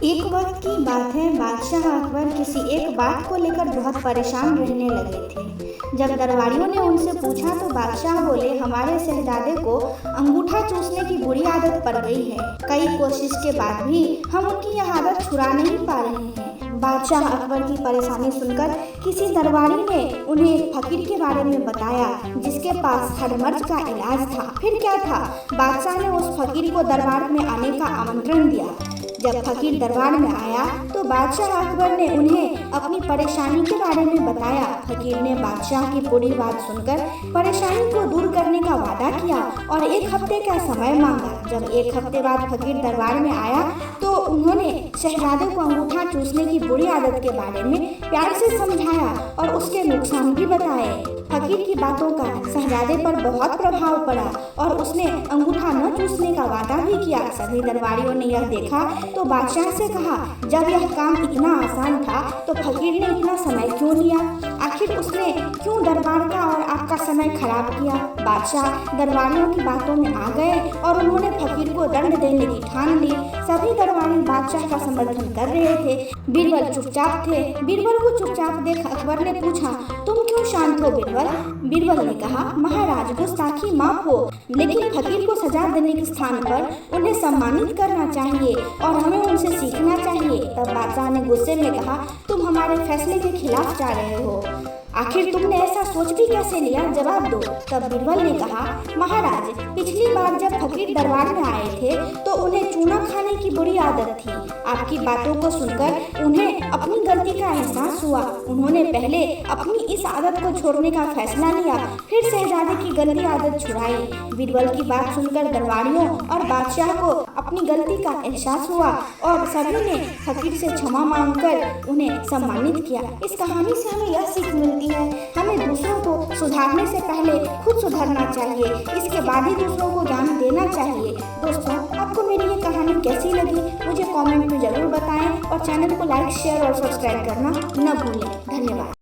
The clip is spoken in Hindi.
एक वक्त की बात है, बादशाह अकबर किसी एक बात को लेकर बहुत परेशान रहने लगे थे। जब दरबारियों ने उनसे पूछा तो बादशाह बोले, हमारे शहजादे को अंगूठा चूसने की बुरी आदत पड़ गई है। कई कोशिश के बाद भी हम उनकी यह आदत छुड़ा नहीं पा रहे हैं। बादशाह अकबर की परेशानी सुनकर किसी दरबारी ने उन्हें एक फकीर के बारे में बताया जिसके पास हड़मर्ज का इलाज था। फिर क्या था, बादशाह ने उस फकीर को दरबार में आने का आमंत्रण दिया। जब फकीर दरबार में आया तो बादशाह अकबर ने उन्हें अपनी परेशानी के बारे में बताया। फकीर ने बादशाह की पूरी बात सुनकर परेशानी को दूर करने का वादा किया और एक हफ्ते का समय मांगा। जब एक हफ्ते बाद फकीर दरबार में आया तो उन्होंने शहजादे को अंगूठा चूसने की बुरी आदत के बारे में प्यार से समझाया और उसके नुकसान भी बताए। फकीर की बातों का शहजादे पर बहुत प्रभाव पड़ा और उसने अंगूठा न चूसने का वादा भी किया। सभी दरबारियों ने यह देखा तो बादशाह से कहा, जब यह काम इतना आसान था तो फकीर ने इतना समय क्यों लिया? आखिर उसने क्यों दरबार का और आपका समय खराब किया? बादशाह दरबारियों की बातों में आ गए और उन्होंने फकीर को दंड देने की ठान ली। सभी दरबारी बादशाह का समर्थन कर रहे थे। बीरबल चुपचाप थे। बीरबल को चुपचाप देख अकबर ने पूछा, तुम क्यों शांत हो बीरबल? बीरबल ने कहा, महाराज गुस्ताखी माफ हो, लेकिन फकीर को सजा देने के स्थान पर उन्हें सम्मानित करना चाहिए और हमें उनसे सीखना चाहिए। तब बादशाह ने गुस्से में कहा, तुम हमारे फैसले के खिलाफ जा रहे हो। आखिर तुमने ऐसा सोच भी कैसे लिया? जवाब दो। तब बीरबल ने कहा, महाराज पिछली बार जब फकीर दरबार में आए थे तो उन्हें चूना खाने की बुरी आदत थी। आपकी बातों को सुनकर उन्हें अपनी गलती का एहसास हुआ। उन्होंने पहले अपनी इस आदत को छोड़ने का फैसला लिया, फिर शहजादे की गंदी आदत छुड़ाई। बीरबल की बात सुनकर दरबारियों और बादशाह को अपनी गलती का एहसास हुआ और सभी ने फकीर से क्षमा मांगकर उन्हें सम्मानित किया। इस कहानी से हमें यह सीख मिलती है, हमें दूसरों को सुधारने से पहले खुद सुधरना चाहिए, इसके बाद ही दूसरों को ज्ञान देना चाहिए। दोस्तों, आपको मेरी ये कहानी कैसी लगी मुझे कमेंट में जरूर बताएं और चैनल को लाइक, शेयर और सब्सक्राइब करना न भूलें। धन्यवाद।